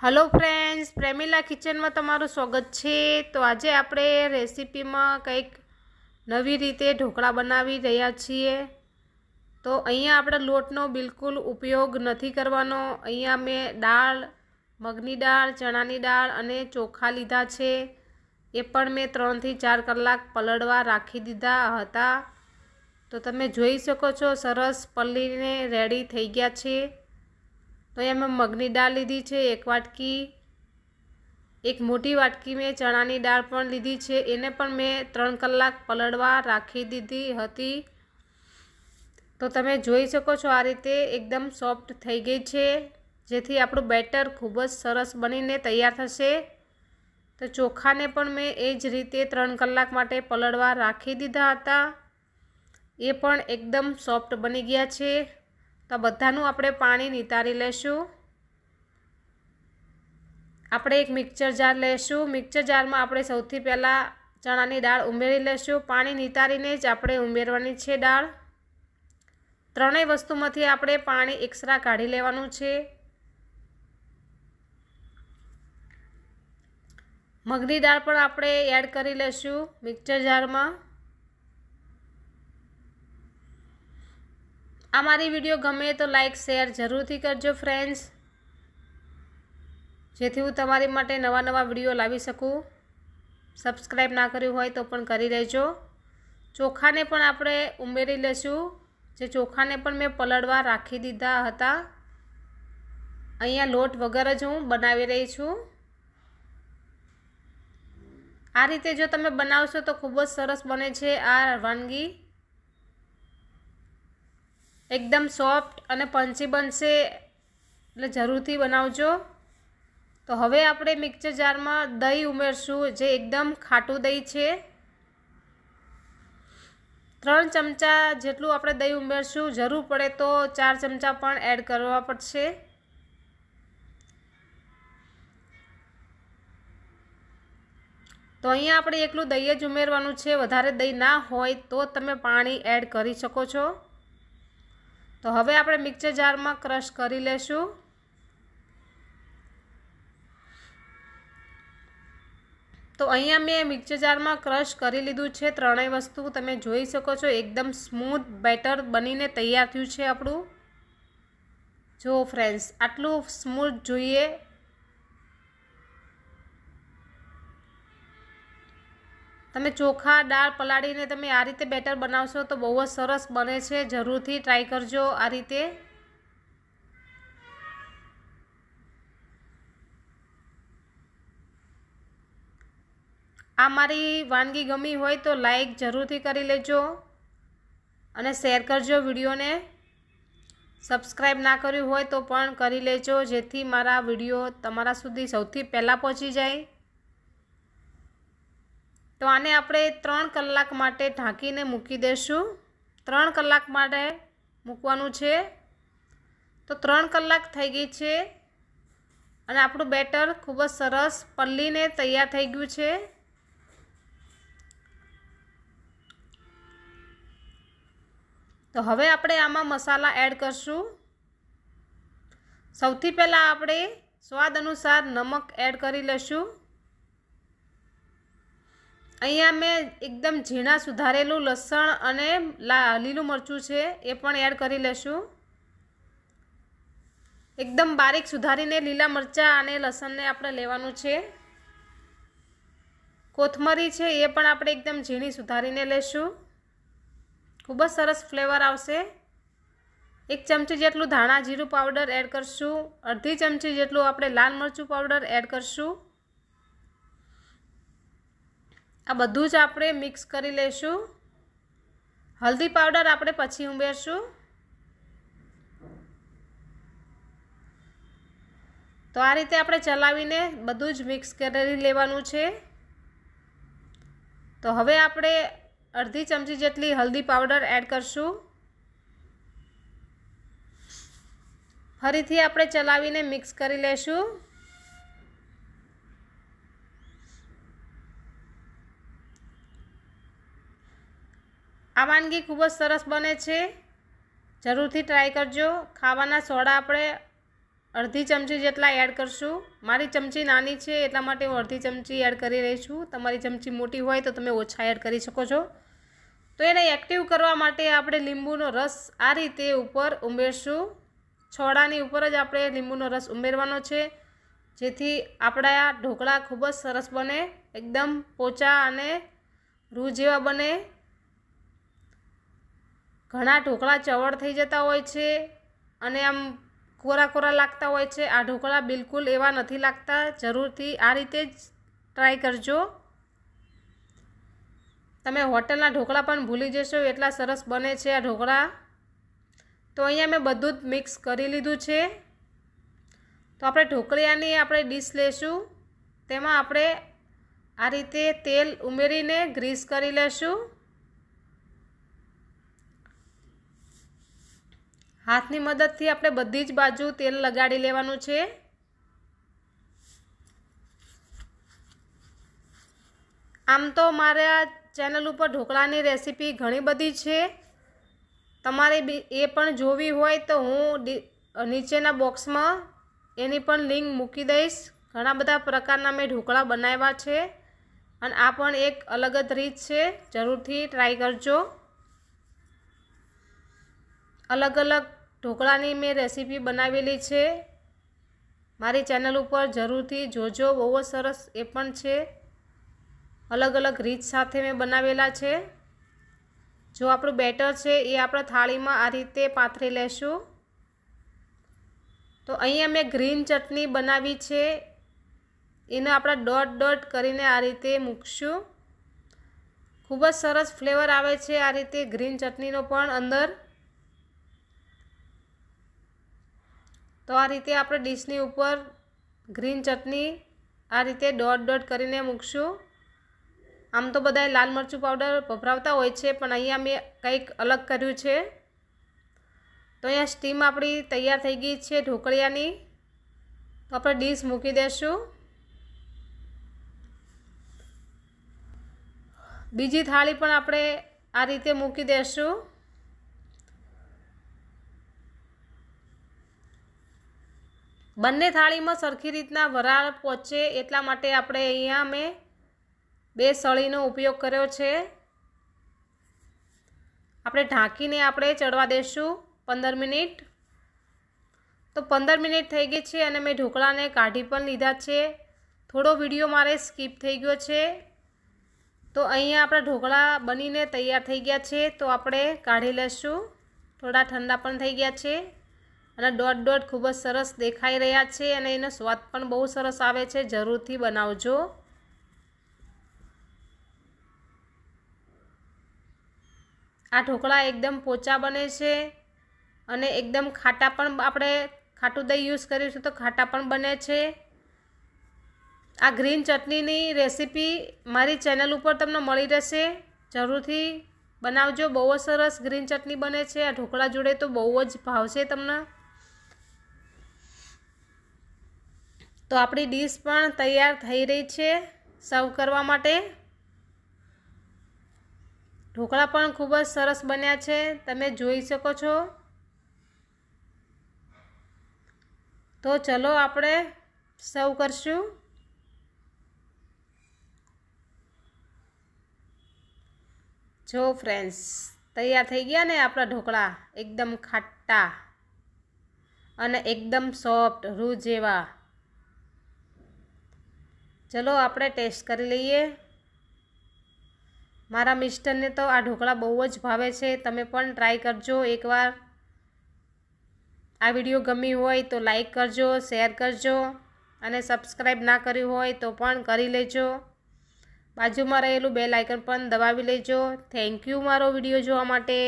Hello friends, Premila kitchen में तमारुं स्वागत है। तो आज आपणे रेसिपी में कंईक नवी रीते ढोकळा बनावी रह्या छीए। तो अहींया आपणे लोटनो बिल्कुल उपयोग नहीं करवानो। अहींया मैं दाळ, मगनी दाळ, चणानी दाळ अने चोखा लीधा छे। ए पण मैं 3 થી 4 कलाक पलळवा राखी दीधा हता। तो तमे जोई शको छो सरस पलळीने रेडी थई गया छे। तो अहींया मैं मगनी दाळ लीधी छे 1 वाटकी। एक मोटी वाटकी में चणानी दाळ पण लीधी छे, एने पण मैं 3 कलाक पलळवा राखी दीधी हती। तो तमे जोई शको छो आ रीते एकदम सॉफ्ट थई गई छे, जेथी आपणुं बेटर खूब ज सरस बनीने तैयार थशे। तो चोखा ने पण मैं एज रीते 3 कलाक माटे पलळवा राखी दीधा हता। ए पण एकदम सॉफ्ट बनी गया छे। तो बधानुं आपणे पाणी नितारी लेशुं। આપણે एक मिक्सर जार लेशुं। मिक्सर जार में આપણે સૌથી પહેલા ચણાની દાળ ઉમેરી લેશું। પાણી નિતારીને જ આપણે ઉમેરવાની છે દાળ। ત્રણેય વસ્તુમાંથી આપણે પાણી એક્સ્ટ્રા કાઢી લેવાનું છે। મગની દાળ પણ આપણે એડ કરી લેશું મિક્સર જારમાં। આ મારી વિડીયો ગમે તો લાઈક શેર જરૂરથી કરજો ફ્રેન્ડ્સ, જેથી હું તમારી માટે નવા નવા વિડીયો લાવી શકું। સબસ્ક્રાઈબ ના કર્યું હોય તો પણ કરી લેજો। ચોખાને પણ આપણે ઉમેરી લેશું। જે ચોખાને પણ મેં પલળવા રાખી દીધા હતા। અહીંયા લોટ વગર જ હું બનાવી રહી છું। આ રીતે જો તમે બનાવશો તો ખૂબ જ સરસ બને છે આ વાનગી। एकदम सॉफ्ट अने पंची बनशे, એટલે જરૂરથી બનાવજો। तो हवे आपणे मिक्सर जार में दही उमेरशुं, जे एकदम खाटू दही छे। 3 चमचा जेटलुं आपणे दही उमेरशुं। जरूर पड़े तो 4 चमचा पण एड करवा पड़शे। तो अहींया आपणे एकलुं दही ज उमेरवानुं छे। वधारे दही ना होय तो तमे पाणी एड करी शको छो। तो हवे आपणे मिक्सर जार में क्रश करी लेशुं। तो अहींया मैं मिक्सर जार में क्रश करी लीधुं छे। त्रणेय वस्तु तमे जोई शको छो एकदम स्मूथ बेटर बनीने तैयार थयुं छे आपणुं। जो फ्रेंड्स आटलुं स्मूथ जोईए। तमे चोखा दाळ पलाळीने तमे आ रीते बेटर बनावशो तो बहु ज सरस बने छे। जरूरथी ट्राय करजो आ रीते। आ मारी वानगी गमी होय तो लाइक जरूरथी करी लेजो अने शेर करजो विडियो ने। सब्सक्राइब ना कर्युं होय तो पण करी लेजो, जेथी मारा विडियो तमारा सुधी सौथी पहेला पहोंची जाय। तो आने आपणे 3 कलाक माटे ढांकीने मूकी देशुं। 3 कलाक माटे मूकवानुं छे। तो 3 कलाक थई गई छे अने आपणुं बेटर खूब ज सरस पल्लीने तैयार थई गयुं छे। तो हवे आपणे आमां मसाला एड करशुं। सौथी पहेला आपणे स्वाद अनुसार नमक एड करी लेशुं। अहींया मैं एकदम झीणा सुधारेलुं लसण अने लीलुं मरचुं छे ए पण एड करी लेशुं। एकदम बारीक सुधारीने लीला मरचा अने लसणने आपणे लेवानुं छे। कोथमरी छे ए पण आपणे एकदम झीणी सुधारीने लेशुं। खूब ज सरस फ्लेवर आवशे। 1 चमची जेटलुं धाणा जीरुं पाउडर एड करशुं। अर्धी चमची जेटलुं आपणे लाल मरचुं पाउडर एड करशुं। आ बधुं ज आपणे मिक्स करी लेशुं। हल्दी पाउडर आपणे पछी उमेरशुं। तो आ रीते आपणे चलावीने बधुं ज मिक्स करी लेवानुं छे। तो हवे आपणे अर्धी चमची जेटली हल्दी पाउडर एड करशुं। फरीथी आपणे चलावीने मिक्स करी लेशुं। आ वानगी खूब ज सरस बने छे। जरूरथी ट्राय करजो। खावाना सोडा आपणे અડધી ચમચી જેટલા એડ કરશું। મારી ચમચી નાની છે એટલા માટે હું અડધી ચમચી એડ કરી રહી છું। તમારી ચમચી મોટી હોય તો તમે ઓછા એડ કરી શકો છો। તો એને એક્ટિવ કરવા માટે આપણે લીંબુનો રસ આ રીતે ઉપર ઉમેરશું। છોડાની ઉપર જ આપણે લીંબુનો રસ ઉમેરવાનો છે, જેથી આપણા ઢોકળા ખૂબ જ સરસ બને, એકદમ પોચા અને રૂ જેવા બને। ઘણા ઢોકળા ચવડ થઈ જતા હોય છે અને આમ કોરા કોરા લાગતા હોય છે। આ ઢોકળા બિલકુલ એવા નથી લાગતા। જરૂરથી આ રીતે જ ટ્રાય કરજો। તમે હોટલના ઢોકળા પણ ભૂલી જશો એટલા સરસ બને છે આ ઢોકળા। તો અહીંયા મેં બધું જ મિક્સ કરી લીધું છે। તો આપણે ઢોકળિયાની આપણે ડીશ લેશું, તેમાં આપણે આ રીતે તેલ ઉમેરીને ગ્રીસ કરી લેશું। હાથની મદદથી આપણે બધી જ બાજુ તેલ લગાડી લેવાનું છે। આમ તો મારા ચેનલ ઉપર ઢોકળાની રેસીપી ઘણી બધી છે, તમારે એ પણ જોવી હોય તો હું નીચેના બોક્સમાં એની પણ લિંક મૂકી દઈશ। ઘણા બધા પ્રકારના મેં ઢોકળા બનાવ્યા છે અને આ પણ એક અલગ જ રીત છે, જરૂરથી ટ્રાય કરજો। અલગ અલગ ઢોકળાની મેં રેસીપી બનાવેલી છે, મારી ચેનલ ઉપર જરૂરથી જોજો, બહુ જ સરસ એ પણ છે। અલગ અલગ રીત સાથે મેં બનાવેલા છે। જો આપણું બેટર છે એ આપણે થાળીમાં આ રીતે પાથરી લેશું। તો અહીંયા મેં ગ્રીન ચટણી બનાવી છે, એને આપણે ડોટ ડોટ કરીને આ રીતે મૂકશું। ખૂબ જ સરસ ફ્લેવર આવે છે આ રીતે ગ્રીન ચટણીનો પણ અંદર। તો આ રીતે આપણે ડીશની ઉપર ગ્રીન ચટણી આ રીતે ડોટ ડોટ કરીને મૂકશું। આમ તો બધાએ લાલ મરચું પાવડર વપરાવતા હોય છે, પણ અહીંયા મેં કંઈક અલગ કર્યું છે। તો અહીંયા સ્ટીમ આપણી તૈયાર થઈ ગઈ છે ઢોકળિયાની। તો આપણે ડીશ મૂકી દઈશું। બીજી થાળી પણ આપણે આ રીતે મૂકી દઈશું। બંને થાળીમાં સરખી રીતના વરાળ પહોંચે એટલા માટે આપણે અહીંયા મેં 2 સળીનો ઉપયોગ કર્યો છે। આપણે ઢાંકીને આપણે ચડવા દઈશું 15 મિનિટ। તો 15 મિનિટ થઈ ગઈ છે અને મેં ઢોકળાને કાઢી પણ લીધા છે। થોડો વિડીયો મારે સ્કીપ થઈ ગયો છે। તો અહીંયા આપણા ઢોકળા બનીને તૈયાર થઈ ગયા છે, તો આપણે કાઢી લઈશું। થોડા ઠંડા પણ થઈ ગયા છે અને ડોટ ડોટ ખૂબ જ સરસ દેખાઈ રહ્યા છે અને એનો સ્વાદ પણ બહુ સરસ આવે છે, જરૂરથી બનાવજો। આ ઢોકળા એકદમ પોચા બને છે અને એકદમ ખાટા પણ, આપણે ખાટું દહીં યુઝ કરીશું તો ખાટા પણ બને છે। આ ગ્રીન ચટણીની રેસીપી મારી ચેનલ ઉપર તમને મળી રહેશે, જરૂરથી બનાવજો। બહુ જ સરસ ગ્રીન ચટણી બને છે આ ઢોકળા જોડે, તો બહુ જ ભાવશે તમને। તો આપણી ડીશ પણ તૈયાર થઈ રહી છે સર્વ કરવા માટે। ઢોકળા પણ ખૂબ જ સરસ બન્યા છે, તમે જોઈ શકો છો। તો ચલો આપણે સર્વ કરશું। જો ફ્રેન્ડ્સ, તૈયાર થઈ ગયા ને આપણા ઢોકળા, એકદમ ખાટા અને એકદમ સોફ્ટ રૂ જેવા। ચલો આપણે ટેસ્ટ કરી લઈએ। મારા મિસ્ટરને તો આ ઢોકળા બહુ જ ભાવે છે, તમે પણ ટ્રાય કરજો એકવાર। આ વિડીયો ગમી હોય તો લાઈક કરજો, શેર કરજો અને સબસ્ક્રાઈબ ના કર્યું હોય તો પણ કરી લેજો। બાજુમાં રહેલું બેલ આઇકન પણ દબાવી લેજો। થેન્ક યુ મારો વિડીયો જોવા માટે।